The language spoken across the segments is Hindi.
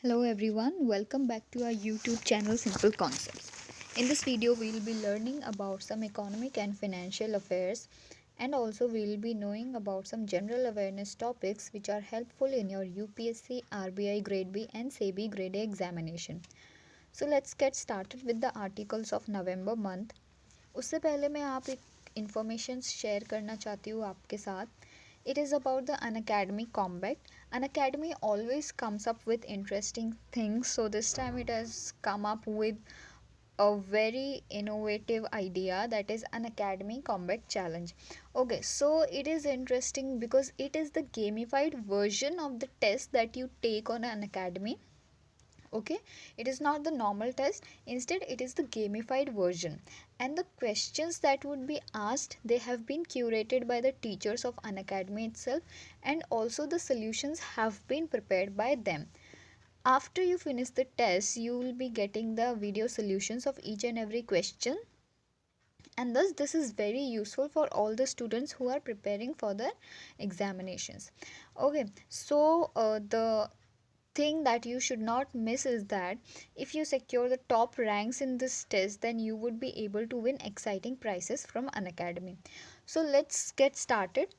Hello everyone, welcome back to our YouTube channel Simple Concepts. In this video, we will be learning about some economic and financial affairs, and also we will be knowing about some general awareness topics which are helpful in your UPSC, RBI Grade B and SEBI Grade A examination. So let's get started with the articles of November month. उससे पहले मैं आप एक information share करना चाहती हूँ आपके साथ. It is about the Unacademy Combat. Unacademy always comes up with interesting things, so this time it has come up with a very innovative idea, that is Unacademy Combat Challenge. Okay, so it is interesting because it is the gamified version of the test that you take on Unacademy. Okay, it is not the normal test, instead it is the gamified version, and the questions that would be asked, they have been curated by the teachers of Unacademy itself, and also the solutions have been prepared by them. After you finish the test, you will be getting the video solutions of each and every question, and thus this is very useful for all the students who are preparing for their examinations. Okay, so the thing that you should not miss is that if you secure the top ranks in this test, then you would be able to win exciting prizes from Unacademy. So let's get started.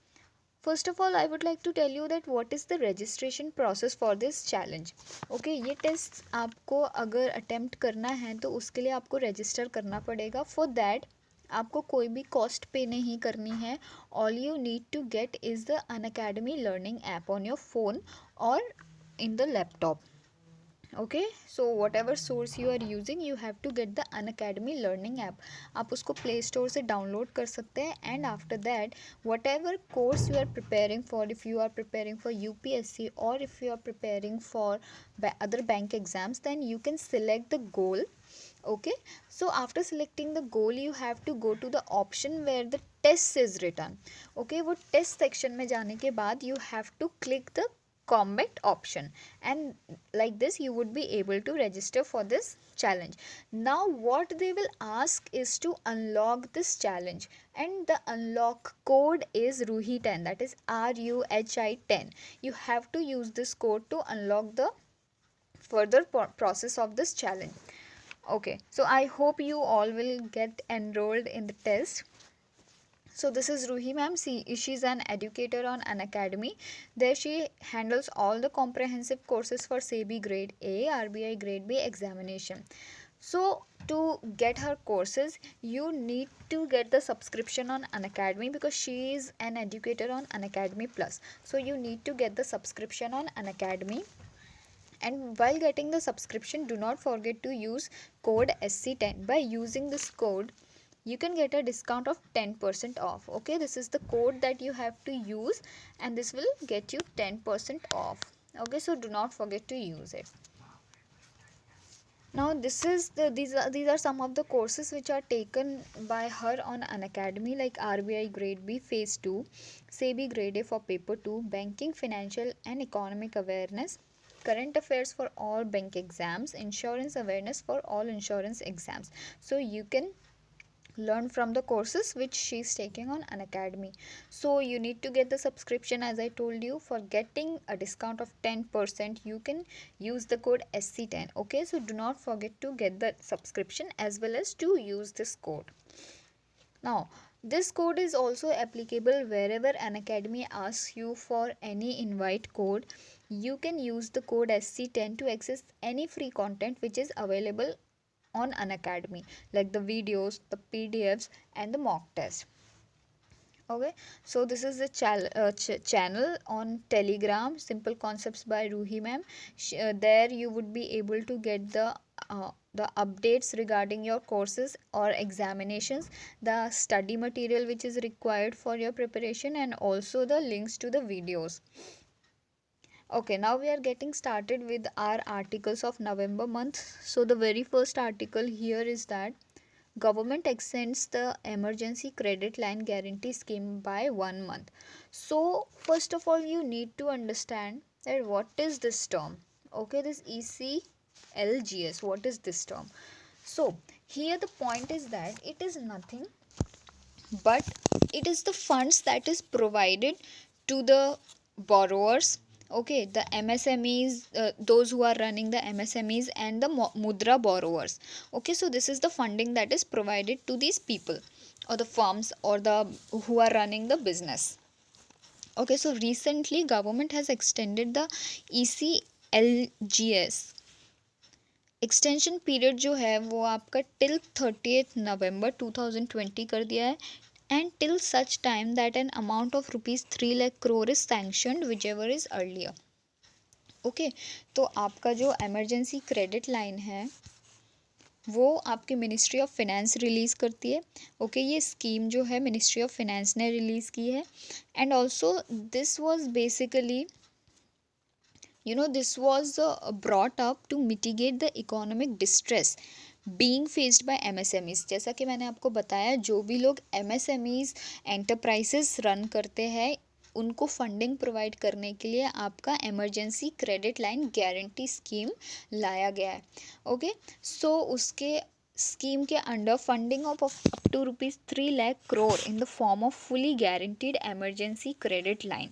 First of all, I would like to tell you that what is the registration process for this challenge. Okay, ये टेस्ट आपको अगर अटेम्प्ट करना है तो उसके लिए आपको रजिस्टर करना पड़ेगा. फॉर दैट आपको कोई भी कॉस्ट पे नहीं करनी है. All you need to get is the Unacademy learning app on your phone और in the laptop. Okay, so whatever source you are using, you have to get the Unacademy learning app. आप उसको प्ले स्टोर से डाउनलोड कर सकते हैं. And after that whatever course you are preparing for, if you are preparing for UPSC or if you are preparing for other bank exams, then you can select the goal. Okay, so after selecting the goal, you have to go to the option where the test is written. Okay, वो टेस्ट सेक्शन में जाने के बाद you have to click the combat option, and like this you would be able to register for this challenge. Now what they will ask is to unlock this challenge, and the unlock code is Ruhi 10, that is RUHI 10. You have to use this code to unlock the further process of this challenge. Okay, so I hope you all will get enrolled in the test. So this is Ruhi ma'am. She's an educator on Unacademy. There she handles all the comprehensive courses for SEBI Grade A, RBI Grade B examination. So to get her courses, you need to get the subscription on Unacademy because she is an educator on Unacademy Plus. So you need to get the subscription on Unacademy. And while getting the subscription, do not forget to use code SC10. By using this code, you can get a discount of 10% off. Okay, this is the code that you have to use, and this will get you 10% off. Okay, so do not forget to use it. Now these are some of the courses which are taken by her on Unacademy, like RBI Grade B Phase 2, SEBI Grade A for Paper 2, Banking, Financial and Economic Awareness, Current Affairs for all bank exams, Insurance Awareness for all insurance exams. So you can learn from the courses which she's taking on Unacademy. So you need to get the subscription, as I told you. For getting a discount of 10%, you can use the code SC10. Okay, so do not forget to get the subscription as well as to use this code. Now this code is also applicable wherever Unacademy asks you for any invite code. You can use the code SC10 to access any free content which is available on Unacademy, like the videos, the PDFs and the mock test. Okay, so this is the channel on Telegram, Simple Concepts by Ruhi ma'am. There you would be able to get the updates regarding your courses or examinations, the study material which is required for your preparation, and also the links to the videos. Okay, now we are getting started with our articles of November month. So the very first article here is that government extends the emergency credit line guarantee scheme by 1 month. So first of all, you need to understand that what is this term. Okay, this ECLGS, what is this term? So here the point is that it is nothing but it is the funds that is provided to the borrowers, Okay, the MSMEs, those who are running the MSMEs and the Mudra borrowers. Okay, so this is the funding that is provided to these people or the firms or the who are running the business. Okay, so recently government has extended the ECLGS extension period जो है वो आपका टिल 30 नवंबर 2020 कर दिया है and till such time that an amount of ₹3 lakh crore is sanctioned which ever is earlier. Okay, तो आपका जो एमरजेंसी क्रेडिट लाइन है वो आपकी मिनिस्ट्री ऑफ फिनेंस रिलीज़ करती है. ओके, ये स्कीम जो है मिनिस्ट्री ऑफ फिनेंस ने रिलीज़ की है. And also this was basically this was brought up to mitigate the economic distress being faced by MSMEs. जैसा कि मैंने आपको बताया, जो भी लोग MSMEs एंटरप्राइजेस रन करते हैं उनको फंडिंग प्रोवाइड करने के लिए आपका emergency credit line guarantee scheme लाया गया है. ओके, सो उसके स्कीम के under funding of up to ₹3 lakh crore in the form of fully guaranteed emergency credit line,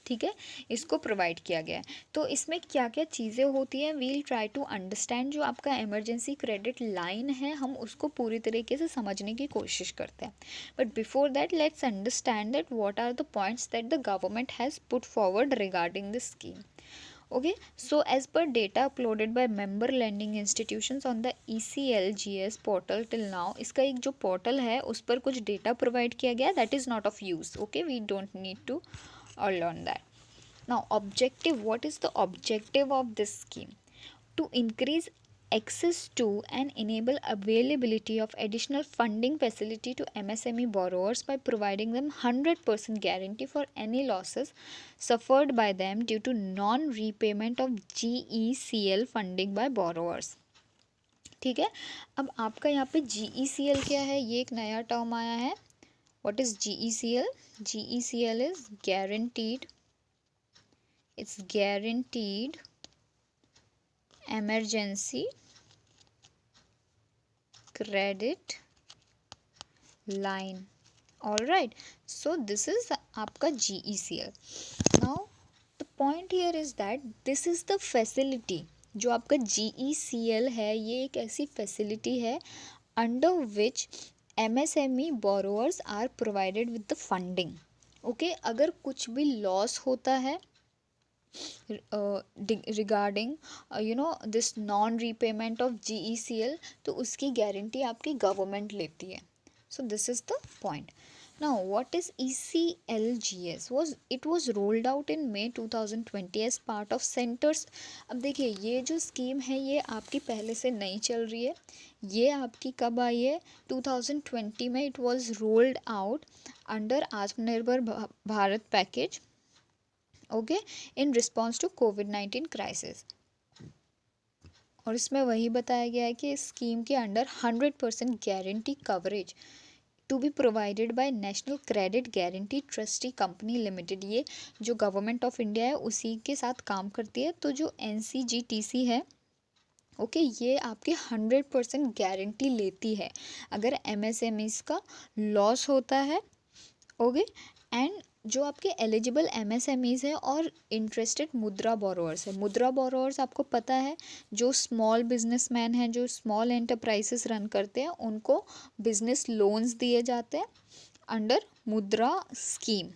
ठीक है, इसको प्रोवाइड किया गया है. तो इसमें क्या क्या चीज़ें होती हैं, वील ट्राई टू अंडरस्टैंड. जो आपका इमरजेंसी क्रेडिट लाइन है हम उसको पूरी तरीके से समझने की कोशिश करते हैं. But before that let's understand that what are the points that the government has put forward regarding this scheme. Okay, so as per data uploaded by member lending institutions on the ECLGS portal till now, इसका एक जो पोर्टल है उस पर कुछ डेटा प्रोवाइड किया गया, that is not of use. Okay, we don't need to learn that. Now objective, what is the objective of this scheme? To increase access to and enable availability of additional funding facility to MSME borrowers by providing them 100% guarantee for any losses suffered by them due to non-repayment of GECL funding by borrowers. ठीक है, अब आपका यहाँ पे GECL क्या है, ये एक नया टर्म आया है. What is GECL? GECL is guaranteed. It's guaranteed emergency credit line. All right, so this is आपका GECL. Now the point here is that this is the facility. जो आपका GECL है ये एक ऐसी फैसिलिटी है under which MSME borrowers are provided with the funding. Okay, अगर कुछ भी लॉस होता है regarding this non repayment of GECL, तो उसकी गारंटी आपकी गवर्नमेंट लेती है. So this is the point. Now what is ECLGS? It was rolled out in May 2020 as part of centres. अब देखिए, ये जो स्कीम है ये आपकी पहले से नहीं चल रही है. ये आपकी कब आई है? 2020 में it was rolled out under Atmanirbhar Bharat package. Okay, in response to COVID crisis. और इसमें वही बताया गया है कि इस स्कीम के under 100% guarantee coverage to be provided by national credit guarantee trustee company limited. ये जो गवर्नमेंट ऑफ इंडिया है उसी के साथ काम करती है. तो जो NCGTC है, ओके, ये आपकी 100% गारंटी लेती है अगर MSMEs का लॉस होता है. ओके, एंड जो आपके एलिजिबल MSMEs हैं और इंटरेस्टेड मुद्रा बोरोअर्स है. मुद्रा बोरोअर्स आपको पता है जो स्मॉल बिजनेसमैन हैं, जो स्मॉल एंटरप्राइजेस रन करते हैं, उनको बिजनेस लोन्स दिए जाते हैं अंडर मुद्रा स्कीम.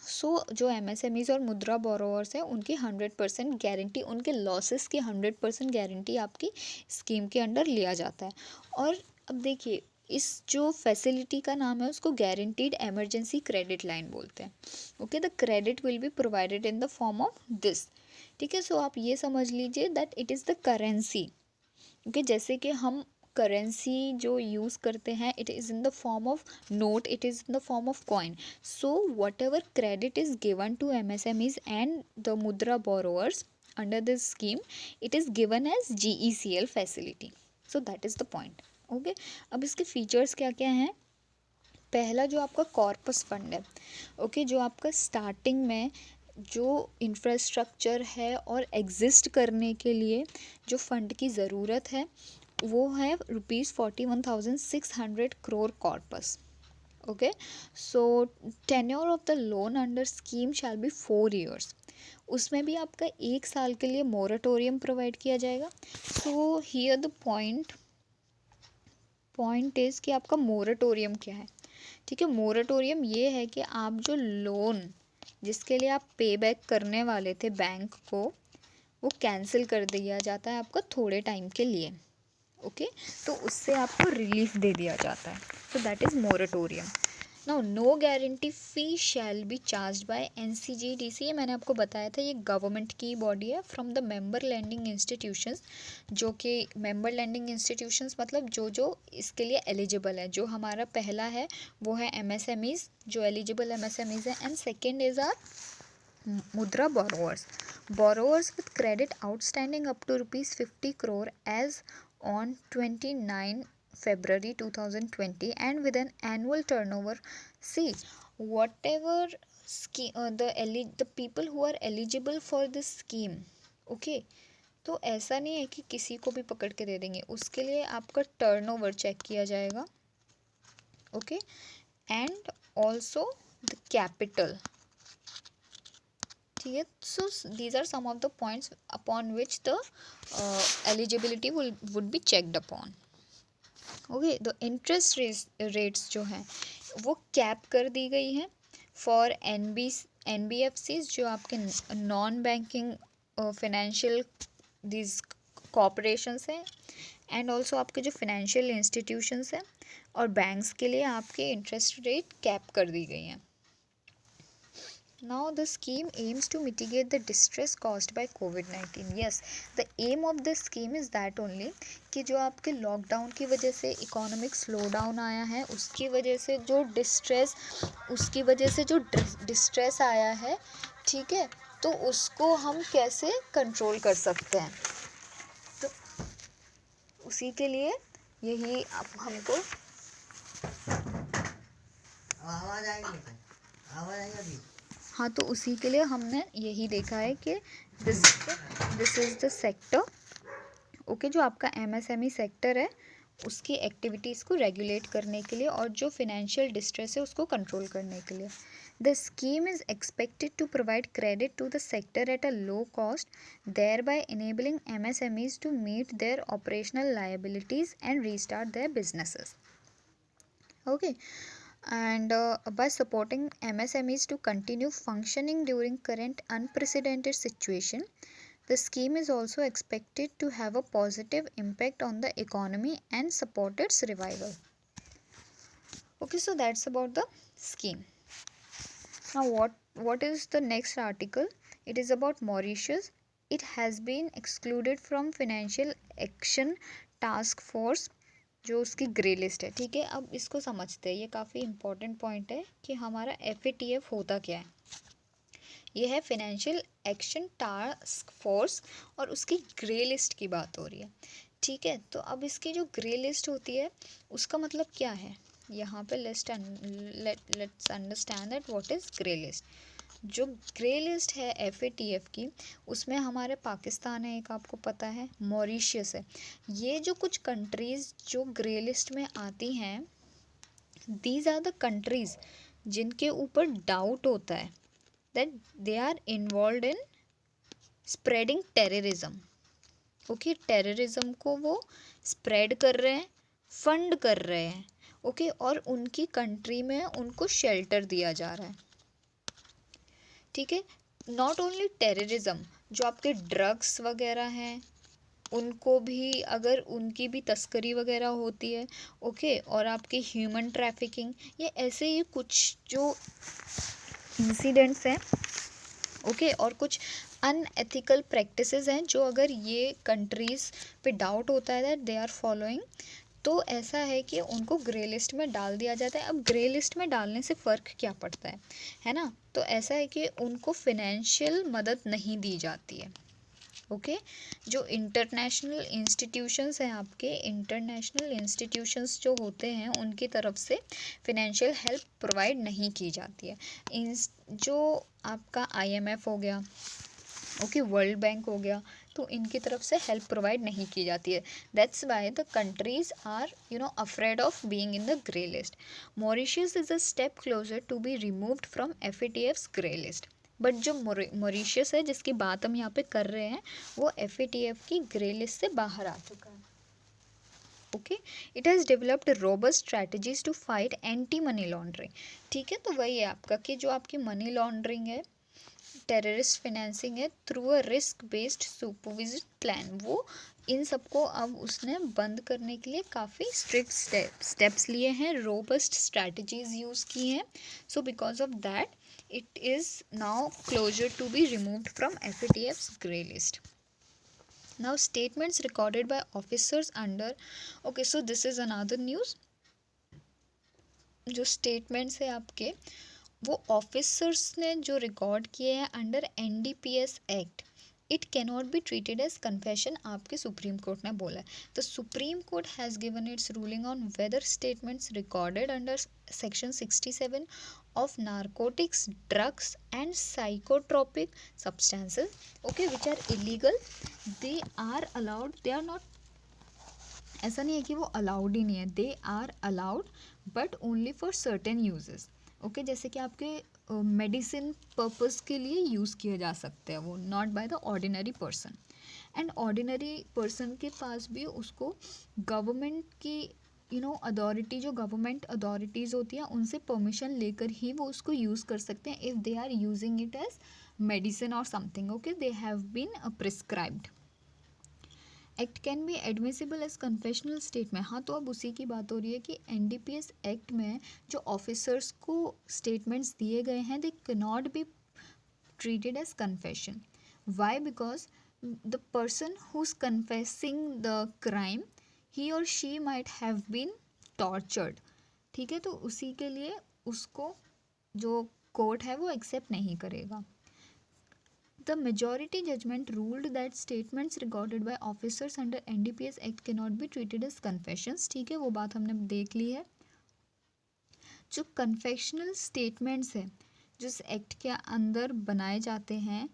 सो जो MSMEs और मुद्रा बोरोअर्स हैं उनकी 100% गारंटी, उनके लॉसेस की 100% गारंटी आपकी स्कीम के अंडर लिया जाता है. और अब देखिए, इस जो फैसिलिटी का नाम है उसको गारंटीड इमरजेंसी क्रेडिट लाइन बोलते हैं. Okay, the credit will be provided in the form of this. ठीक है, सो आप ये समझ लीजिए that it is the currency. Okay, जैसे कि हम करेंसी जो यूज़ करते हैं, it is in the form of note, it is in the form of coin. So whatever credit is given to MSMEs and the Mudra borrowers under this scheme, it is given as GECL facility. So that is the point. Okay, अब इसके फीचर्स क्या क्या हैं? पहला जो आपका कॉर्पस फंड है, ओके, जो आपका स्टार्टिंग में जो इंफ्रास्ट्रक्चर है और एग्जिस्ट करने के लिए जो फंड की ज़रूरत है वो है ₹41,600 crore corpus. Okay, so tenure of the loan under scheme shall be 4 years. उसमें भी आपका 1 साल के लिए मोरेटोरियम प्रोवाइड किया जाएगा। So here the point is कि आपका मोरेटोरियम क्या है। ठीक है, मोरेटोरियम ये है कि आप जो लोन जिसके लिए आप पे बैक करने वाले थे बैंक को, वो कैंसिल कर दिया जाता है आपका थोड़े टाइम के लिए। ओके, तो उससे आपको रिलीफ दे दिया जाता है। So that is moratorium. Now no guarantee fee shall be charge by NCGTC। ये मैंने आपको बताया था, ये गवर्नमेंट की बॉडी है from the member landing institutions, जो कि मेंबर लैंडिंग इंस्टीट्यूशंस मतलब जो जो इसके लिए एलिजिबल है। जो हमारा पहला है वो है MSMEs, जो एलिजिबल MSMEs है, and second is are Mudra borrowers with credit outstanding up to rupees 50 crore as on 29 February 2020 and with an annual turnover. See, whatever scheme, the people who are eligible for this scheme, okay, तो ऐसा नहीं है कि किसी को भी पकड़ के दे देंगे, उसके लिए आपका टर्नओवर चेक किया जाएगा। Okay, and also the capital. ठीक है, so these are some of the points upon which the eligibility would be checked upon. Okay, the interest rates जो हैं वो कैप कर दी गई हैं फॉर NBFCs, जो आपके non banking financial this corporations हैं, एंड ऑल्सो आपके जो फिनेंशियल इंस्टीट्यूशंस हैं और बैंक्स के लिए आपके इंटरेस्ट रेट कैप कर दी गई हैं। Now the scheme aims to mitigate the distress caused by COVID-19. Yes, the aim of this scheme is that only कि जो आपके लॉकडाउन की वजह से इकोनॉमिक स्लो डाउन आया है, उसकी वजह से जो डिस्ट्रेस आया है, ठीक है, तो उसको हम कैसे कंट्रोल कर सकते हैं। तो उसी के लिए यही आप हमको आवाज़ आएगी। हाँ, तो उसी के लिए हमने यही देखा है कि this is the sector. Okay, जो आपका MSME सेक्टर है उसकी एक्टिविटीज़ को रेगुलेट करने के लिए और जो फिनेंशियल डिस्ट्रेस है उसको कंट्रोल करने के लिए। The scheme is expected to provide credit to the sector at a low cost, thereby enabling MSMEs to meet their operational liabilities and restart their businesses. Okay, and by supporting MSMEs to continue functioning during current unprecedented situation, the scheme is also expected to have a positive impact on the economy and support its revival. Okay, so that's about the scheme. Now what is the next article? It is about Mauritius. It has been excluded from Financial Action Task Force, जो उसकी ग्रे लिस्ट है। ठीक है, अब इसको समझते हैं, ये काफ़ी इंपॉर्टेंट पॉइंट है कि हमारा FATF होता क्या है। ये है फिनेंशियल एक्शन टास्क फोर्स और उसकी ग्रे लिस्ट की बात हो रही है। ठीक है, तो अब इसकी जो ग्रे लिस्ट होती है उसका मतलब क्या है, यहाँ पे let's understand that what is grey list. जो ग्रे लिस्ट है FATF की, उसमें हमारे पाकिस्तान है, एक आपको पता है, मॉरिशियस है। ये जो कुछ कंट्रीज़ जो ग्रे लिस्ट में आती हैं, दीज आर द कंट्रीज़ जिनके ऊपर डाउट होता है that they are involve in spreading terrorism. Okay, terrorism को वो स्प्रेड कर रहे हैं, फंड कर रहे हैं। ओके, और उनकी कंट्री में उनको शेल्टर दिया जा रहा है। ठीक है, नॉट ओनली टेररिज्म, जो आपके ड्रग्स वगैरह हैं उनको भी, अगर उनकी भी तस्करी वगैरह होती है, ओके, और आपकी ह्यूमन ट्रैफिकिंग, ये ऐसे ही कुछ जो इंसिडेंट्स हैं, ओके, और कुछ अनएथिकल प्रैक्टिसेस हैं जो अगर ये कंट्रीज़ पे डाउट होता है दैट दे आर फॉलोइंग, तो ऐसा है कि उनको ग्रे लिस्ट में डाल दिया जाता है। अब ग्रे लिस्ट में डालने से फ़र्क क्या पड़ता है ना, तो ऐसा है कि उनको फिनेंशियल मदद नहीं दी जाती है। ओके, जो इंटरनेशनल इंस्टीट्यूशंस हैं, आपके इंटरनेशनल इंस्टीट्यूशंस जो होते हैं उनकी तरफ से फिनेंशियल हेल्प प्रोवाइड नहीं की जाती है। जो आपका IMF हो गया, ओके, वर्ल्ड बैंक हो गया, तो इनकी तरफ से हेल्प प्रोवाइड नहीं की जाती है। That's why the countries are afraid of being in the grey list. Mauritius is a step closer to be removed from FATF's grey list. But जो मॉरिशस है जिसकी बात हम यहाँ पे कर रहे हैं वो FATF की ग्रे लिस्ट से बाहर आ चुका है। Okay, it has developed robust strategies to fight anti money laundering. ठीक है, तो वही है आपका कि जो आपकी मनी लॉन्ड्रिंग है, टेररिस्ट फाइनेंसिंग है, through a risk based supervision plan, वो इन सबको अब उसने बंद करने के लिए काफ़ी स्ट्रिक्ट स्टेप्स लिए हैं, रोबस्ट स्ट्रैटेजीज यूज़ की हैं। So because of that it is now closer to be removed from FATF's grey list. Now statements recorded by officers under, okay, so this is another news. जो statements है आपके वो ऑफिसर्स ने जो रिकॉर्ड किए हैं under NDPS act, it cannot be treated as confession, आपके सुप्रीम कोर्ट ने बोला है। The supreme court has given its ruling on whether statements recorded under section 67 of narcotics, drugs and psychotropic substances, okay, which are illegal, they are allowed, they are not, ऐसा नहीं है कि वो अलाउड ही नहीं है, they are allowed but only for certain uses. Okay, जैसे कि आपके मेडिसिन पर्पस के लिए यूज़ किए जा सकते हैं वो, not by the ordinary person. And ordinary person के पास भी उसको गवर्नमेंट की अथॉरिटी, जो गवर्नमेंट अथॉरिटीज़ होती हैं उनसे परमिशन लेकर ही वो उसको यूज़ कर सकते हैं if they are using it as medicine और something. Okay, they have been prescribed. Act can be admissible as confessional statement. हाँ, तो अब उसी की बात हो रही है कि NDPS एक्ट में जो ऑफिसर्स को स्टेटमेंट्स दिए गए हैं they cannot be treated as confession. Why? Because the person who's confessing the crime, he or she might have been tortured. ठीक है, तो उसी के लिए उसको जो कोर्ट है वो एक्सेप्ट नहीं करेगा। The majority judgment ruled that statements recorded by officers under NDPS Act cannot be treated as confessions. ठीक है, वो बात हमने देख ली है। जो कन्फेशनल स्टेटमेंट्स हैं जो इस एक्ट के अंदर बनाए जाते हैं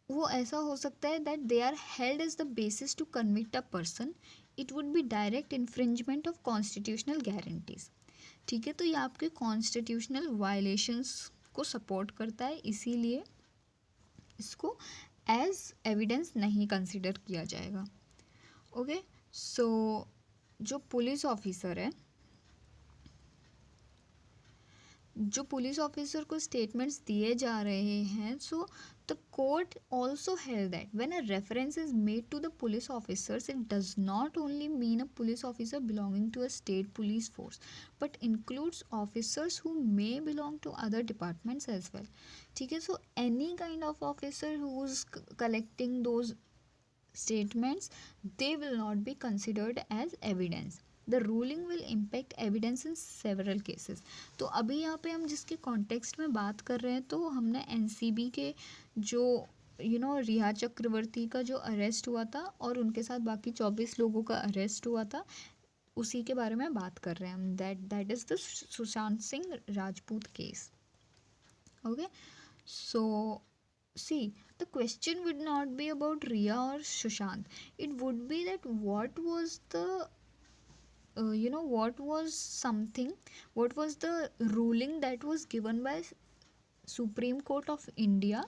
वो ऐसा हो सकता है that they are held as the basis to convict a person, it would be direct infringement of constitutional guarantees. ठीक है, तो ये आपके कॉन्स्टिट्यूशनल वायलेशंस को सपोर्ट करता है, इसीलिए इसको एज एविडेंस नहीं कंसिडर किया जाएगा। ओके, सो जो पुलिस ऑफिसर है, जो पुलिस ऑफिसर को स्टेटमेंट्स दिए जा रहे हैं, so the court also held that when a reference is made to the police officers it does not only mean a police officer belonging to a state police force but includes officers who may belong to other departments as well. ठीक है, so any kind of officer who is collecting those statements, they will not be considered as evidence. The ruling will impact evidence in several cases. तो अभी यहाँ पे हम जिसके कॉन्टेक्स्ट में बात कर रहे हैं, तो हमने NCB के जो रिया चक्रवर्ती का जो अरेस्ट हुआ था और उनके साथ बाकी 24 लोगों का अरेस्ट हुआ था, उसी के बारे में बात कर रहे हैं हम। That is the Sushant Singh Rajput case. Okay, so see, the question would not be about Riya or Sushant. It would be that what was the what was the ruling that was given by Supreme Court of India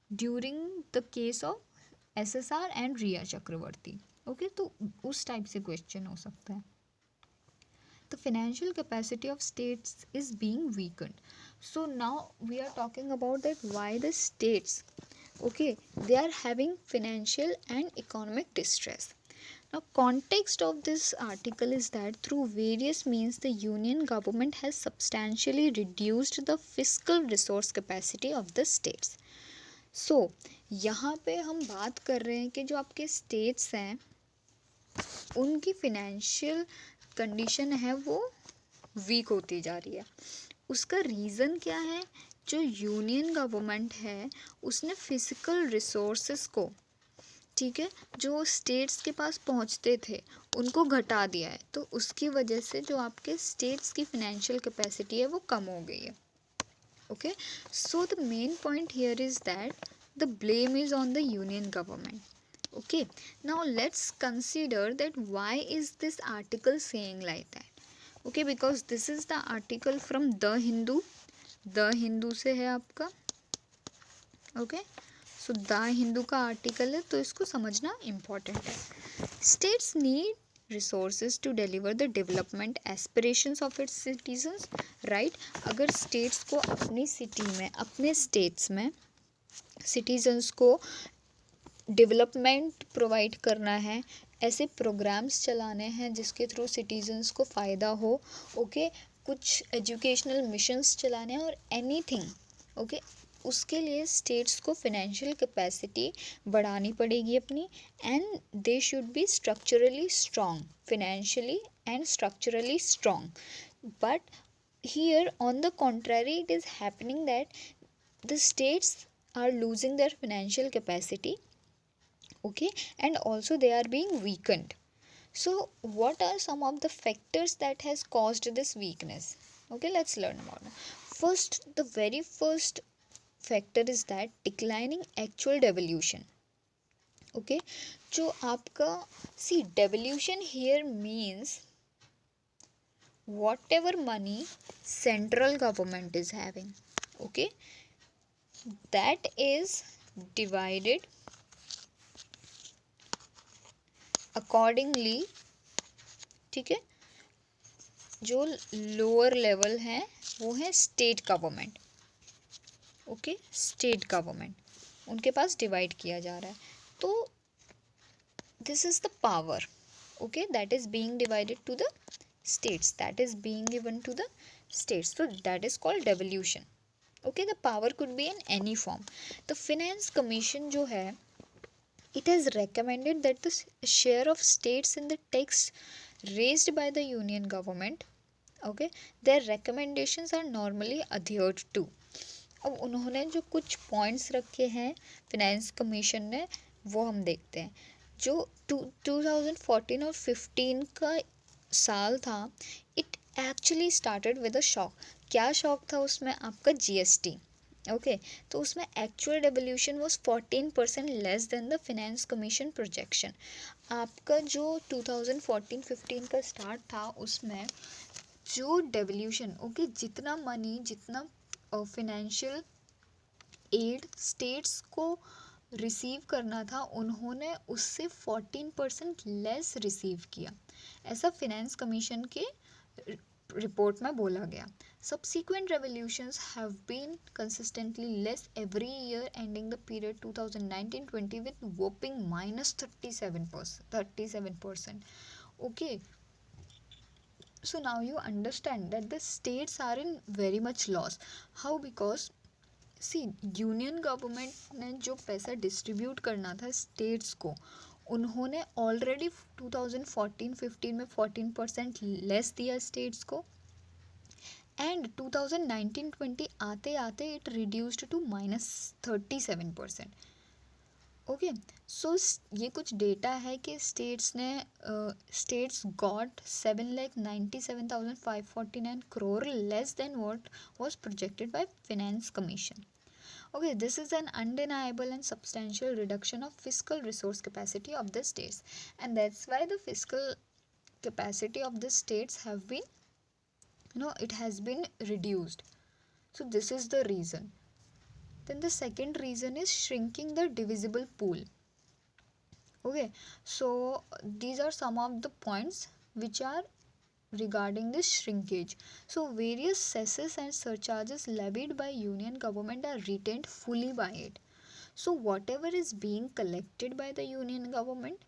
during the case of SSR and Riya Chakravarti. Okay, तो उस टाइप से क्वेश्चन हो सकता है। The financial capacity of states is being weakened. So now we are talking about that why the states, okay, they are having financial and economic distress. Now context of this article is that through various means the union government has substantially reduced the fiscal resource capacity of the states. So यहाँ पे हम बात कर रहे हैं कि जो आपके states हैं उनकी financial कंडीशन है वो वीक होती जा रही है। उसका रीज़न क्या है? जो यूनियन गवर्नमेंट है उसने फिजिकल रिसोर्सेस को, ठीक है, जो स्टेट्स के पास पहुंचते थे उनको घटा दिया है, तो उसकी वजह से जो आपके स्टेट्स की फिनेंशियल कैपेसिटी है वो कम हो गई है। Okay, so the main point here is that the blame is on the union government. Okay, now let's consider that why is this article saying like that. Okay, because this is the article from The Hindu. The Hindu से है आपका, ओके, सो द हिंदू का आर्टिकल है, तो इसको समझना इम्पॉर्टेंट है। States need resources to deliver the development aspirations of its citizens, right. अगर स्टेट्स को अपनी सिटी में, अपने स्टेट्स में सिटीजन्स को डेवलपमेंट प्रोवाइड करना है, ऐसे प्रोग्राम्स चलाने हैं जिसके थ्रू सिटीजन्स को फ़ायदा हो, ओके, कुछ एजुकेशनल मिशंस चलाने हैं और एनीथिंग, ओके, उसके लिए स्टेट्स को फिनेंशियल कैपेसिटी बढ़ानी पड़ेगी अपनी, and they should be structurally strong, financially and structurally strong. But here on the contrary it is happening that the states are losing their financial capacity, okay, and also they are being weakened. So what are some of the factors that has caused this weakness? Okay, let's learn about it. First, the very first factor is that declining actual devolution, okay, जो आपका, see, devolution here means whatever money central government is having, okay, that is divided accordingly, ठीक है। जो लोअर लेवल है वो है state government, okay, state government, उनके पास डिवाइड किया जा रहा है। तो this is the power, okay, that is being divided to the states, that is being given to the states, so that is called devolution, okay। the power could be in any form। the finance commission जो है, it has recommended that the share of states in the tax raised by the union government, okay, their recommendations are normally adhered to। अब उन्होंने जो कुछ पॉइंट्स रखे हैं फिनेंस कमीशन ने, वो हम देखते हैं। जो 2014 और 15 का साल था, it actually started with a shock. क्या शॉक था उसमें? आपका जीएसटी, ओके, तो उसमें actual devolution was 14% less than the finance commission projection. आपका जो 2014-15 का स्टार्ट था, उसमें जो डेवल्यूशन, ओके, जितना मनी, जितना फिनेंशियल एड स्टेट्स को रिसीव करना था, उन्होंने उससे 14% लेस रिसीव किया, ऐसा फिनेंस कमीशन के रिपोर्ट में बोला गया। Subsequent revolutions have been consistently less every year, ending the period 2019-20 with whopping minus 37%. Okay, so now you understand that the states are in very much loss. How? Because see, union government ने जो पैसा डिस्ट्रीब्यूट करना था स्टेट्स को, उन्होंने ऑलरेडी 2014-15 में 14% लेस दिया स्टेट्स को, एंड 2019-20 आते आते इट रिड्यूस्ड टू -37%, ओके। सो ये कुछ डेटा है कि states got 7,97,549 crore less than what was projected by finance commission, okay। this is an undeniable and substantial reduction of fiscal resource capacity of the states, and that's why the fiscal capacity of the states have been, it has been reduced, so this is the reason। then the second reason is shrinking the divisible pool, okay। so these are some of the points which are regarding this shrinkage। so various cesses and surcharges levied by union government are retained fully by it। so whatever is being collected by the union government,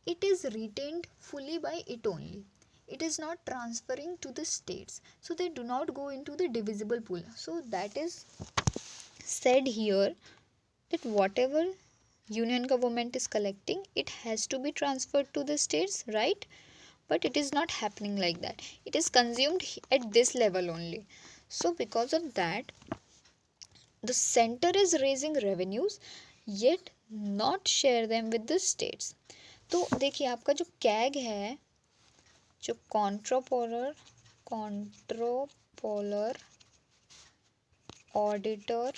it is retained fully by it only, it is not transferring to the states, so they do not go into the divisible pool। so that is said here that whatever union government is collecting, it has to be transferred to the states, right? But it is not happening like that, it is consumed at this level only। so because of that, the center is raising revenues yet not share them with the states। तो देखिए, आपका जो कैग है, जो कॉन्ट्रोपोलर ऑडिटर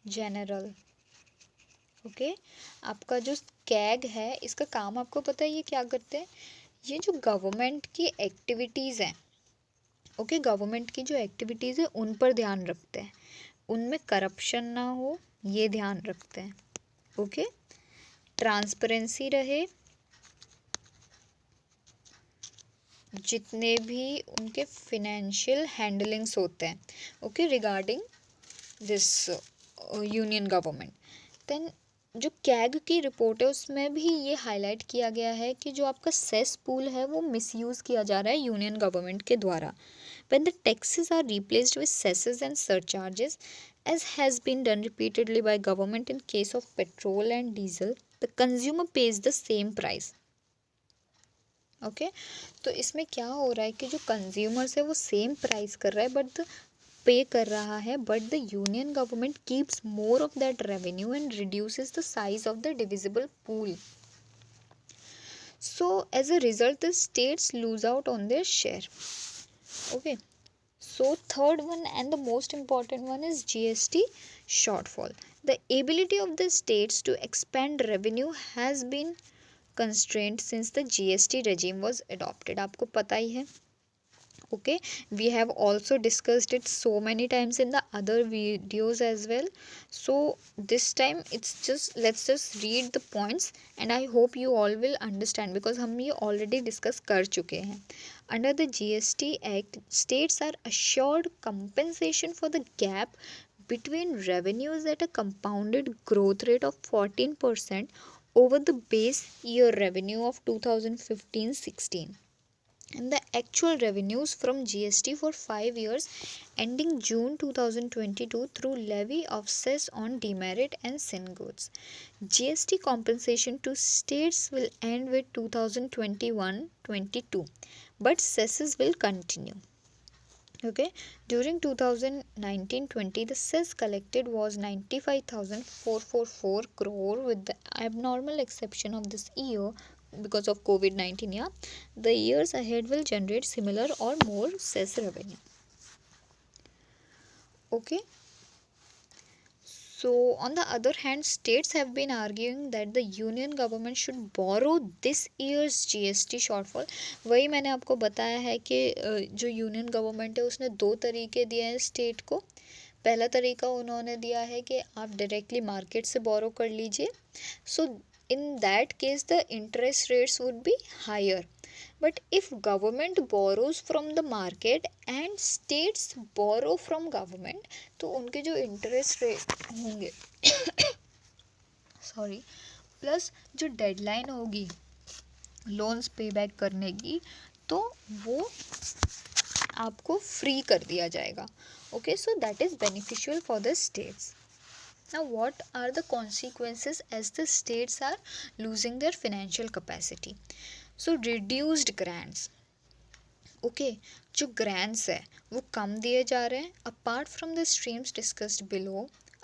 जनरल, ओके, आपका जो कैग है, इसका काम आपको पता है ये क्या करते हैं? ये जो गवर्नमेंट की एक्टिविटीज़ हैं, ओके, गवर्नमेंट की जो एक्टिविटीज़ है उन पर ध्यान रखते हैं, उनमें करप्शन ना हो, ये ध्यान रखते हैं। ओके, ट्रांसपेरेंसी रहे, जितने भी उनके फिनेंशियल हैंडलिंग्स होते हैं, okay, regarding this union government. Then जो कैग की रिपोर्ट है उसमें भी ये हाईलाइट किया गया है कि जो आपका सेस पूल है वो मिसयूज़ किया जा रहा है यूनियन गवर्नमेंट के द्वारा। When the taxes are replaced with cesses and surcharges, as has been done repeatedly by government in case of petrol and diesel, the consumer pays the same price. Okay तो इसमें क्या हो रहा है कि जो कंज्यूमर्स है वो सेम प्राइस कर रहा है बट पे कर रहा है, but the union government keeps more of that revenue and reduces the size of the divisible pool. So as a result the states lose out on their share. Okay, so third one and the most important one is GST shortfall. The ability of the states to expand revenue has been constrained since the GST regime was adopted. आपको पता ही है. Okay, we have also discussed it so many times in the other videos as well, so this time it's just let's just read the points and I hope you all will understand because हम ये already discuss कर चुके हैं. Under the GST Act, states are assured compensation for the gap between revenues at a compounded growth rate of 14% over the base year revenue of 2015-16 and the actual revenues from GST for 5 years ending June 2022 through levy of cess on demerit and sin goods. GST compensation to states will end with 2021-22 but cesses will continue. Okay, during 2019-20 the cess collected was 95,444 crore with the abnormal exception of this year because of COVID-19. Yeah, the years ahead will generate similar or more cess revenue. Okay, so on the other hand states have been arguing that the union government should borrow this year's GST shortfall. वही मैंने आपको बताया है कि जो यूनियन गवर्नमेंट है उसने दो तरीके दिए हैं स्टेट को. पहला तरीका उन्होंने दिया है कि आप डायरेक्टली मार्केट से बोरो कर लीजिए. सो in that case the interest rates would be higher, but if government borrows from the market and states borrow from government तो उनके जो interest rate होंगे सॉरी प्लस जो डेडलाइन होगी लोन्स पे बैक करने की तो वो आपको फ्री कर दिया जाएगा. Okay, so that is beneficial for the states. Now what are the consequences as the states are losing their financial capacity? So reduced grants. Okay, जो grants है वो कम दिए जा रहे हैं. Apart from the streams discussed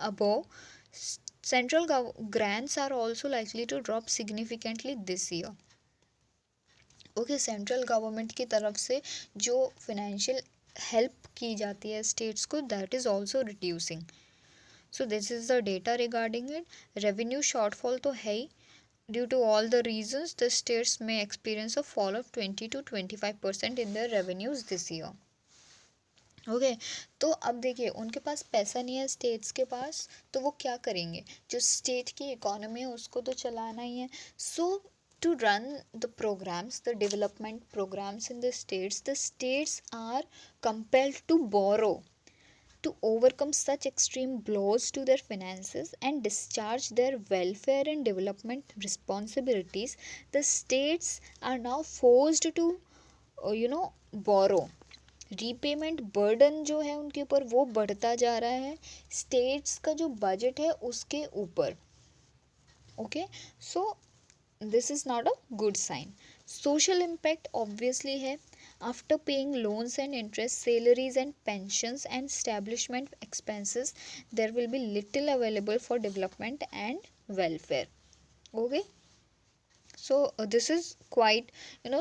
above, central grants are also likely to drop significantly this year. Okay, central government की तरफ से जो financial help की जाती है states को that is also reducing. So this is the data regarding it. Revenue shortfall तो है ही. Due to all the reasons, the states may experience a fall of 20 to 25% in their revenues this year. Okay, तो अब देखिए उनके पास पैसा नहीं है स्टेट्स के पास तो वो क्या करेंगे. जो स्टेट की इकोनॉमी है उसको तो चलाना ही है. So to run the programs, the development programs in the states are compelled to borrow. To overcome such extreme blows to their finances and discharge their welfare and development responsibilities, the states are now forced to borrow. Repayment burden जो है उनके ऊपर वो बढ़ता जा रहा है स्टेट्स का जो बजट है उसके ऊपर. Okay, so this is not a good sign. Social impact obviously है. After paying loans and interest, salaries and pensions and establishment expenses, there will be little available for development and welfare. Okay, so this is quite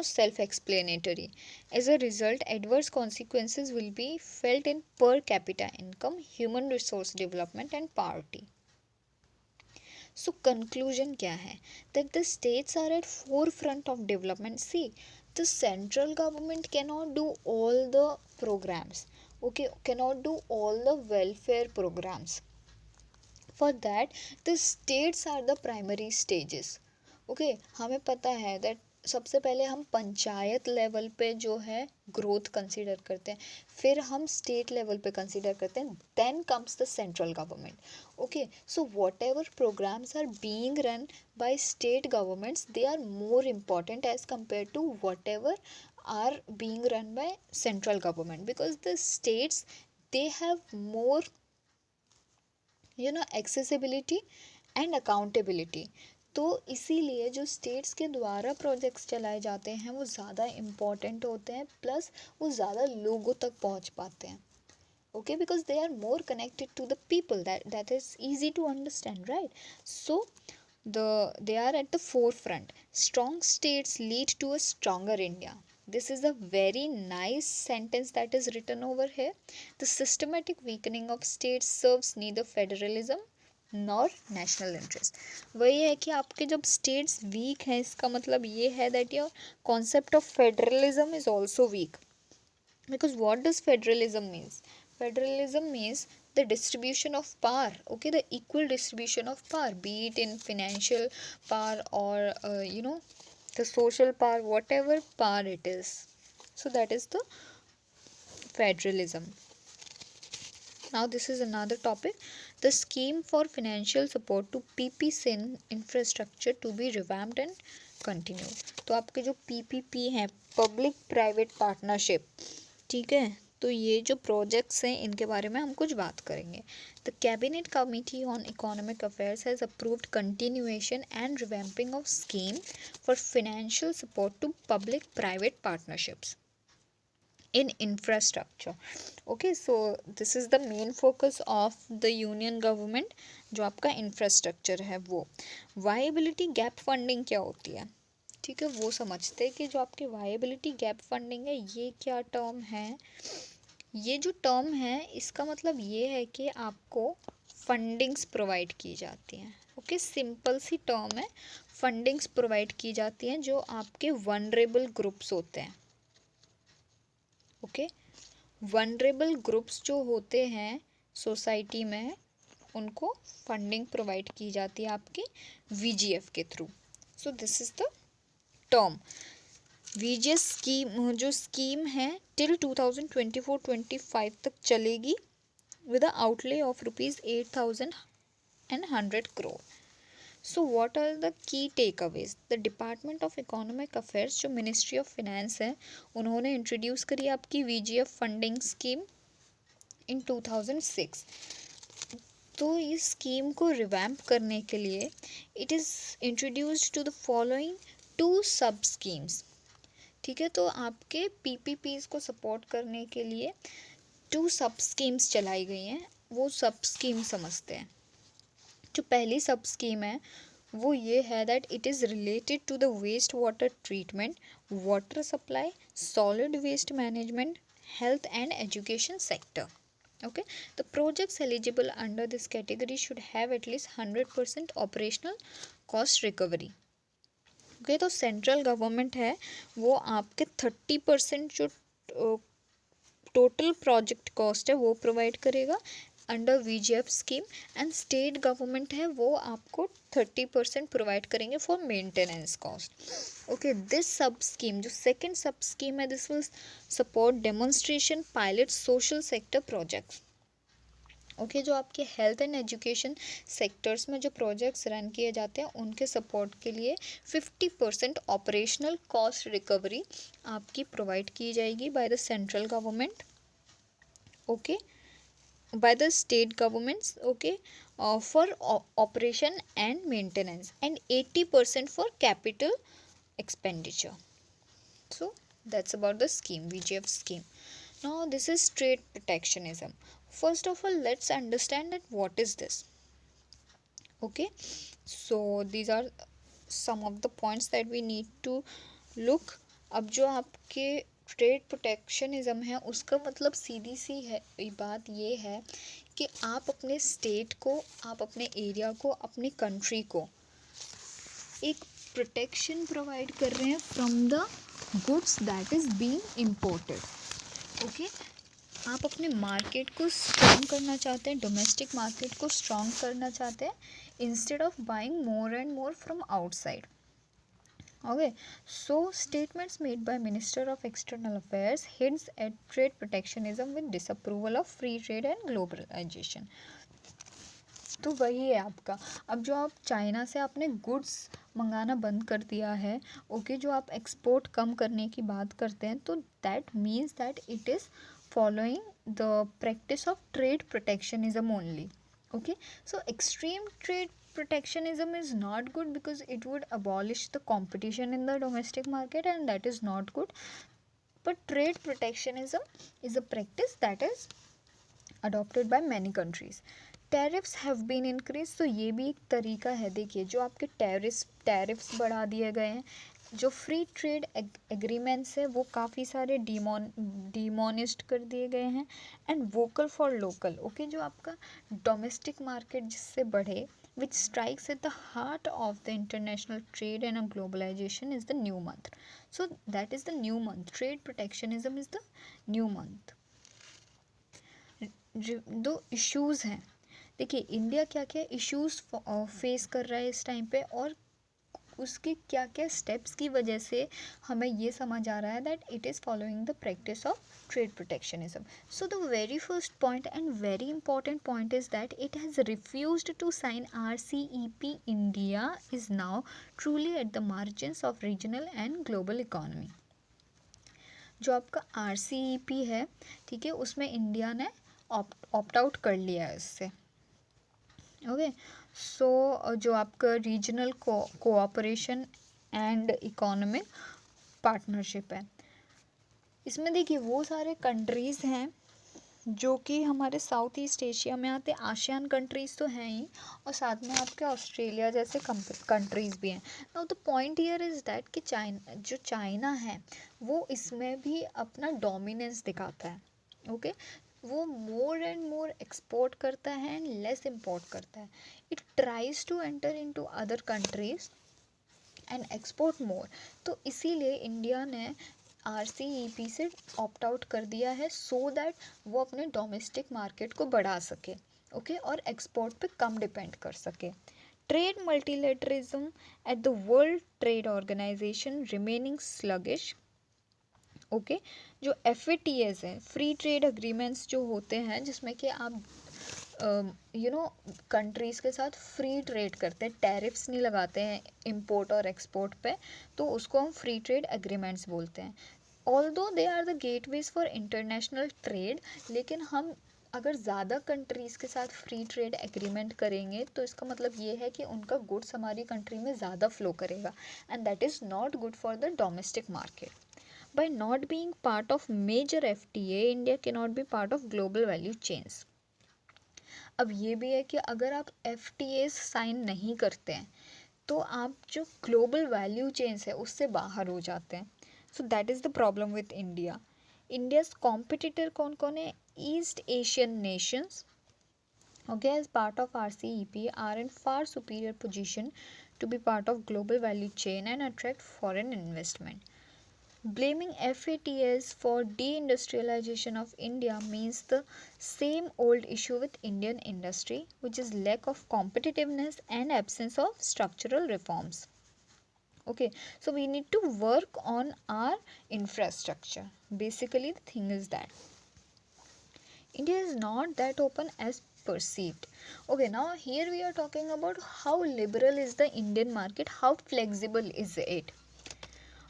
self-explanatory. As a result, adverse consequences will be felt in per capita income, human resource development and poverty. So conclusion क्या है that the states are at forefront of development. See, the central government cannot do all the programs. okay, cannot do all the welfare programs. For that, the states are the primary stages. Okay, हमें पता है दैट सबसे पहले हम पंचायत लेवल पे जो है ग्रोथ कंसीडर करते हैं, फिर हम स्टेट लेवल पे कंसीडर करते हैं, then comes the central government. Okay, so whatever programs are being run by state governments, they are more important as compared to whatever are being run by central government, because the states they have more accessibility and accountability. तो इसीलिए जो स्टेट्स के द्वारा प्रोजेक्ट्स चलाए जाते हैं वो ज़्यादा इम्पॉर्टेंट होते हैं, प्लस वो ज़्यादा लोगों तक पहुंच पाते हैं। Okay, because they are more connected to the people, that is easy to understand, right? So they are at the forefront. Strong states lead to a stronger India. This is a very nice sentence that is written over here. The systematic weakening of states serves neither federalism nor national interest. वही है कि आपके जब states weak हैं, इसका मतलब ये है that your concept of federalism is also weak. Because what does federalism means? Federalism means the distribution of power, okay, the equal distribution of power, be it in financial power or the social power, whatever power it is. So that is the federalism. Now this is another topic, the scheme for financial support to PPCIN infrastructure to be revamped and continued. तो आपके जो PPP हैं, पब्लिक प्राइवेट पार्टनरशिप, ठीक है, तो ये जो प्रोजेक्ट्स हैं इनके बारे में हम कुछ बात करेंगे। The cabinet committee on economic affairs has approved continuation and revamping of scheme for financial support to public private partnerships in infrastructure. Okay, so this is the main focus of the union government, जो आपका इंफ्रास्ट्रक्चर है वो। वायबिलिटी गैप फंडिंग क्या होती है, ठीक है, वो समझते हैं कि जो आपकी वायबिलिटी गैप फंडिंग है ये क्या टर्म है। ये जो टर्म है इसका मतलब ये है कि आपको फंडिंग्स प्रोवाइड की जाती हैं। ओके, सिंपल सी टर्म है, फंडिंग्स प्रोवाइड की जाती हैं जो आपके वनरेबल ग्रुप्स होते हैं। ओके, वनरेबल ग्रुप्स जो होते हैं सोसाइटी में उनको फंडिंग प्रोवाइड की जाती है आपकी VGF के through. So this is the term. VGF scheme जो स्कीम है टिल 2024-25 तक चलेगी with a outlay of ₹8,100 crore। So what are the key takeaways? The department of economic affairs जो मिनिस्ट्री ऑफ फिनेंस है उन्होंने इंट्रोड्यूस करी आपकी VGF फंडिंग स्कीम इन 2006। तो इस स्कीम को रिवैम्प करने के लिए it is introduced to the following 2 sub schemes. ठीक है, तो आपके PPPs को सपोर्ट करने के लिए 2 सब स्कीम्स चलाई गई हैं। वो सब स्कीम समझते हैं। जो पहली सब स्कीम है वो ये है that it is related to the waste water treatment, water supply, solid waste management, health and education sector. Okay, the projects eligible under this category should have at least 100% operational cost recovery. Okay, तो सेंट्रल गवर्नमेंट है वो आपके 30% जो टोटल प्रोजेक्ट कॉस्ट है वो प्रोवाइड करेगा under VGF scheme, and state government है वो आपको 30% प्रोवाइड करेंगे for maintenance cost. Okay, this सब स्कीम जो सेकेंड सब स्कीम है this will support demonstration pilot social sector projects. Okay, जो आपके हेल्थ एंड एजुकेशन सेक्टर्स में जो प्रोजेक्ट्स रन किए जाते हैं उनके सपोर्ट के लिए 50% ऑपरेशनल कॉस्ट रिकवरी आपकी प्रोवाइड की जाएगी by the central government, okay, by the state governments, okay, for operation and maintenance, and 80% for capital expenditure. So that's about the scheme, VGF scheme. Now this is trade protectionism. First of all, let's understand that what is this. Okay, so these are some of the points that we need to look. अब जो आपके ट्रेड प्रोटेक्शनिज्म है उसका मतलब सीधी सी है बात ये है कि आप अपने स्टेट को, आप अपने एरिया को, अपनी कंट्री को एक प्रोटेक्शन प्रोवाइड कर रहे हैं from the goods that is being imported. Okay, आप अपने मार्केट को स्ट्रॉन्ग करना चाहते हैं, डोमेस्टिक मार्केट को स्ट्रॉन्ग करना चाहते हैं, instead of buying more and more from outside. Okay, so statements made by Minister of External Affairs hints at trade protectionism with disapproval of free trade and globalization. तो वही है आपका. अब जो आप चाइना से आपने गुड्स मंगाना बंद कर दिया है, ओके, जो आप एक्सपोर्ट कम करने की बात करते हैं, तो that means that it is following the practice of trade protectionism only. Okay, so extreme trade protectionism is not good because it would abolish the competition in the domestic market, and that is not good. But trade protectionism is a practice that is adopted by many countries. Tariffs have been increase, तो ये भी एक तरीका है. देखिए, जो आपके टैरिफ्स बढ़ा दिए गए हैं, जो फ्री ट्रेड एग्रीमेंट्स है वो काफ़ी सारे डिमोनिस्ट कर दिए गए हैं. And vocal for local, okay, जो आपका डोमेस्टिक मार्केट जिससे बढ़े, which strikes at the heart of the international trade and globalisation, is the new month. So that is the new month. Trade protectionism is the new month. दो इश्यूज़ हैं. देखिए, इंडिया क्या क्या इश्यूज़ फेस कर रहा है इस टाइम पे, और उसके क्या क्या स्टेप्स की वजह से हमें ये समझ आ रहा है that it is following the practice of trade protectionism. So the very first point and very important point is that it has refused to sign RCEP. India is now truly at the margins of regional and global economy. जो आपका RCEP है, ठीक है, उसमें इंडिया ने ऑप्ट आउट कर लिया है इससे. ओके, सो जो आपका regional cooperation and economic partnership है, इसमें देखिए वो सारे कंट्रीज़ हैं जो कि हमारे साउथ ईस्ट एशिया में आते हैं. आसियान कंट्रीज़ तो हैं ही, और साथ में आपके ऑस्ट्रेलिया जैसे कंट्रीज़ भी हैं. Now the point here is that कि चाइना है वो इसमें भी अपना डोमिनेंस दिखाता है. ओके, वो मोर एंड मोर एक्सपोर्ट करता है एंड लेस इम्पोर्ट करता है. It tries to enter into other countries and export more. तो इसीलिए इंडिया ने RCEP से ऑप्ट आउट कर दिया है, सो दैट वो अपने डोमेस्टिक मार्केट को बढ़ा सके, ओके, और एक्सपोर्ट पे कम डिपेंड कर सके. Trade multilateralism at the world trade organization remaining sluggish. Okay, जो FATs हैं, फ्री ट्रेड अग्रीमेंट्स जो होते हैं, जिसमें कि आप कंट्रीज़ के साथ फ्री ट्रेड करते हैं, टैरिफ्स नहीं लगाते हैं इंपोर्ट और एक्सपोर्ट पे, तो उसको हम फ्री ट्रेड एग्रीमेंट्स बोलते हैं. Although they are the gateways for international trade, लेकिन हम अगर ज़्यादा कंट्रीज़ के साथ फ्री ट्रेड एग्रीमेंट करेंगे तो इसका मतलब ये है कि उनका गुड्स हमारी कंट्री में ज़्यादा फ्लो करेगा, and that is not good for the domestic market. By not being part of major FTA, India cannot be part of global value chains. अब ये भी है कि अगर आप FTAs साइन नहीं करते हैं तो आप जो ग्लोबल वैल्यू चेन्स है उससे बाहर हो जाते हैं. सो that is the problem with India. India's competitor कौन कौन है? East Asian Nations, okay, as part of RCEP, are in far superior position to be part of global value chain and attract foreign investment. Blaming FATs for deindustrialization of India means the same old issue with Indian industry, which is lack of competitiveness and absence of structural reforms. Okay, so we need to work on our infrastructure. Basically, the thing is that India is not that open as perceived. Okay, now here we are talking about how liberal is the Indian market, how flexible is it.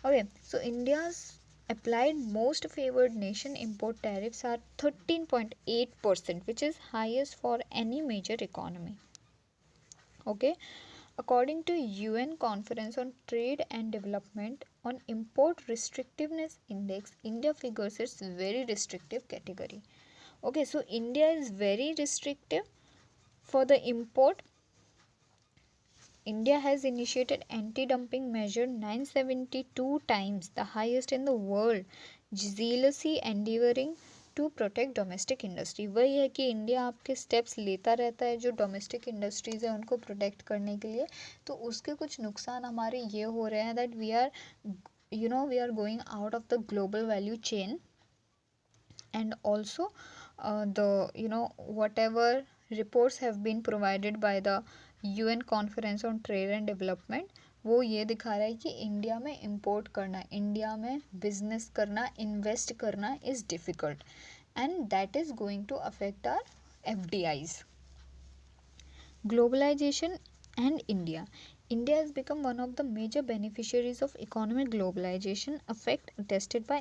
Okay, so India's applied most favored nation import tariffs are 13.8%, which is highest for any major economy. Okay, according to UN Conference on Trade and Development on Import Restrictiveness Index, India figures its very restrictive category. Okay, so India is very restrictive for the import. India has initiated anti-dumping measure 972 times, the highest in the world, zealously endeavoring to protect domestic industry. वही है कि इंडिया आपके स्टेप्स लेता रहता है जो डोमेस्टिक इंडस्ट्रीज़ है उनको प्रोटेक्ट करने के लिए, तो उसके कुछ नुकसान हमारे ये हो रहे हैं that we are going out of the global value chain and also the whatever reports have been provided by the UN Conference on Trade and Development, वो ये दिखा रहा है कि इंडिया में इंपोर्ट करना, इंडिया में बिजनेस करना, इन्वेस्ट करना is difficult, and that is going to affect our FDIs. Globalization and India. India has become one of the major beneficiaries of economic globalization effect tested by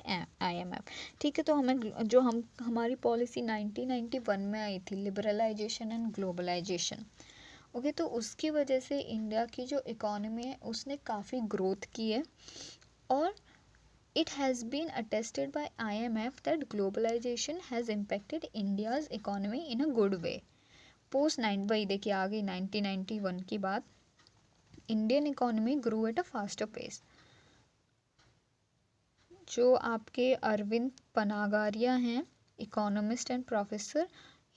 IMF. ठीक है, तो हमें जो हमारी पॉलिसी 1991 में आई थी, लिबरलाइजेशन एंड ग्लोबलाइजेशन, ओके, तो उसकी वजह से इंडिया की जो इकोनॉमी है उसने काफ़ी ग्रोथ की है, और it has been attested by IMF that globalization has impacted India's economy in a good way. Post वही देखिए आ गई 1991 की बात, Indian economy grow at a faster pace. जो आपके अरविंद पनागारिया हैं, economist and professor,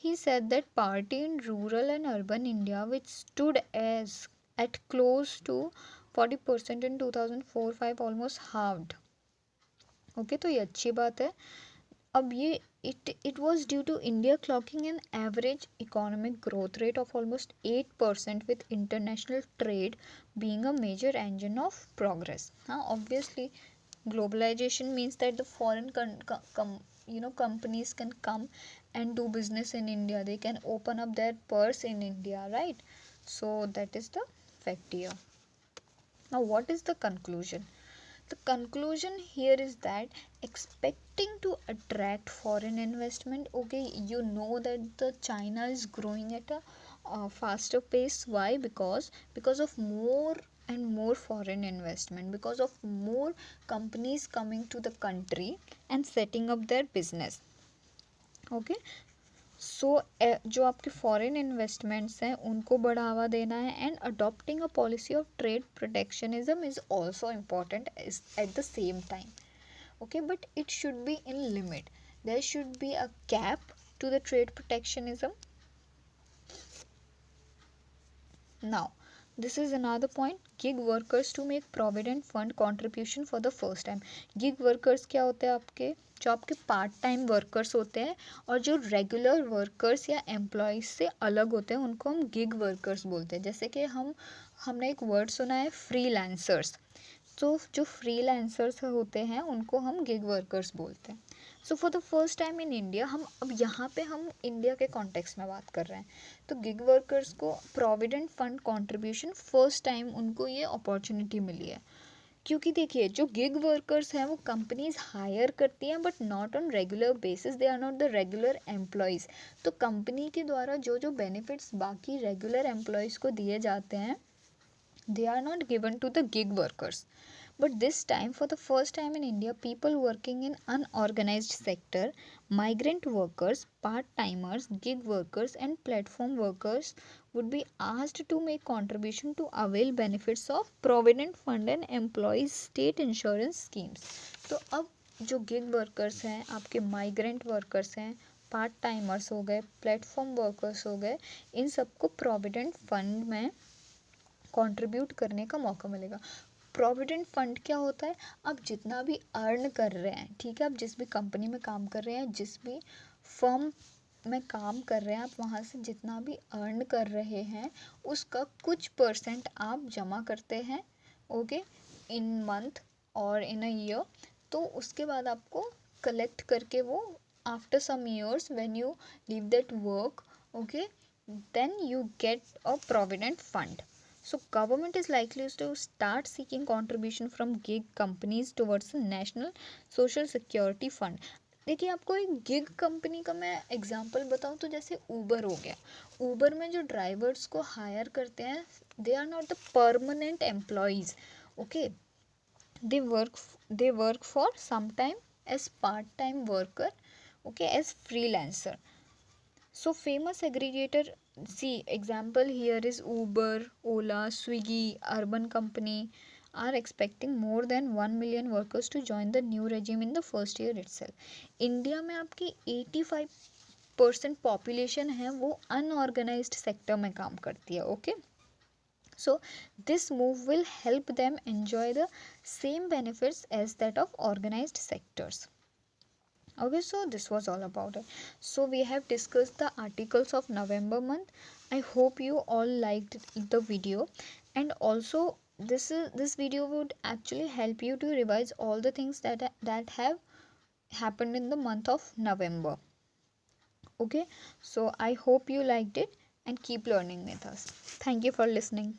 he said that poverty in rural and urban India, which stood as at close to 40% in 2004-5, almost halved. Okay, तो ये अच्छी बात है. अब ये it was due to India clocking an average economic growth rate of almost 8%, with international trade being a major engine of progress. हाँ, obviously globalization means that the foreign companies can come and do business in India. They can open up their purse in India, right? So that is the fact here. Now what is the conclusion? The conclusion here is that expecting to attract foreign investment, okay, you know that the China is growing at a faster pace. Why? Because of more and more foreign investment, because of more companies coming to the country and setting up their business. Okay, सो जो आपके फॉरेन इन्वेस्टमेंट्स हैं उनको बढ़ावा देना है, and adopting a policy of trade protectionism is also important at the same time. Okay, but it should be in limit. There should be a cap to the trade protectionism. Now, this is another point. Gig workers to make provident fund contribution for the first time. Gig workers क्या होते हैं आपके, जो आपके पार्ट टाइम वर्कर्स होते हैं और जो रेगुलर वर्कर्स या एम्प्लॉयज़ से अलग होते हैं, उनको हम गिग वर्कर्स बोलते हैं. जैसे कि हमने एक वर्ड सुना है फ्रीलांसर्स, तो जो फ्रीलांसर्स होते हैं उनको हम गिग वर्कर्स बोलते हैं. So for the first time in India, हम अब यहाँ पे हम इंडिया के कॉन्टेक्स्ट में बात कर रहे हैं, तो गिग वर्कर्स को provident fund contribution first time उनको ये अपॉर्चुनिटी मिली है. क्योंकि देखिए, जो गिग वर्कर्स हैं वो कंपनीज हायर करती हैं, but not on regular basis, they are not the regular employees. तो कंपनी के द्वारा जो जो बेनिफिट्स बाकी रेगुलर एम्प्लॉयज़ को दिए जाते हैं, they are not given to the gig workers. But this time, for the first time in India, people working in unorganized sector, migrant workers, part-timers, gig workers and platform workers would be asked to make contribution to avail benefits of provident fund and employees state insurance schemes. तो अब जो gig workers हैं, आपके migrant workers हैं, पार्ट टाइमर्स हो गए, प्लेटफॉर्म वर्कर्स हो गए, इन सबको प्रोविडेंट फंड में कंट्रीब्यूट करने का मौका मिलेगा. प्रोविडेंट फंड क्या होता है? आप जितना भी अर्न कर रहे हैं, ठीक है, आप जिस भी कंपनी में काम कर रहे हैं, जिस भी फर्म में काम कर रहे हैं, आप वहाँ से जितना भी अर्न कर रहे हैं उसका कुछ परसेंट आप जमा करते हैं, ओके, इन मंथ और इन अ ईयर. तो उसके बाद आपको कलेक्ट करके वो after some years when you leave that work, okay, then you get a provident fund. So government is likely to start seeking contribution from gig companies towards the national social security fund. देखिए, आपको एक गिग कंपनी का मैं एग्जांपल बताऊं तो जैसे ऊबर हो गया. ऊबर में जो ड्राइवर्स को हायर करते हैं, they are not the permanent employees, okay, they work for some time as part time worker, okay, as freelancer. So famous aggregator, see example here is Uber, Ola, Swiggy, Urban Company are expecting more than 1 million workers to join the new regime in the first year itself. India में आपकी 85% पॉपुलेशन है वो अनऑर्गेनाइज्ड सेक्टर में काम करती है, okay. So this move will help them enjoy the same benefits as that of organized sectors. Okay, so this was all about it. So we have discussed the articles of November month. I hope you all liked the video, and also this video would actually help you to revise all the things that have happened in the month of November. Okay, so I hope you liked it and keep learning with us. Thank you for listening.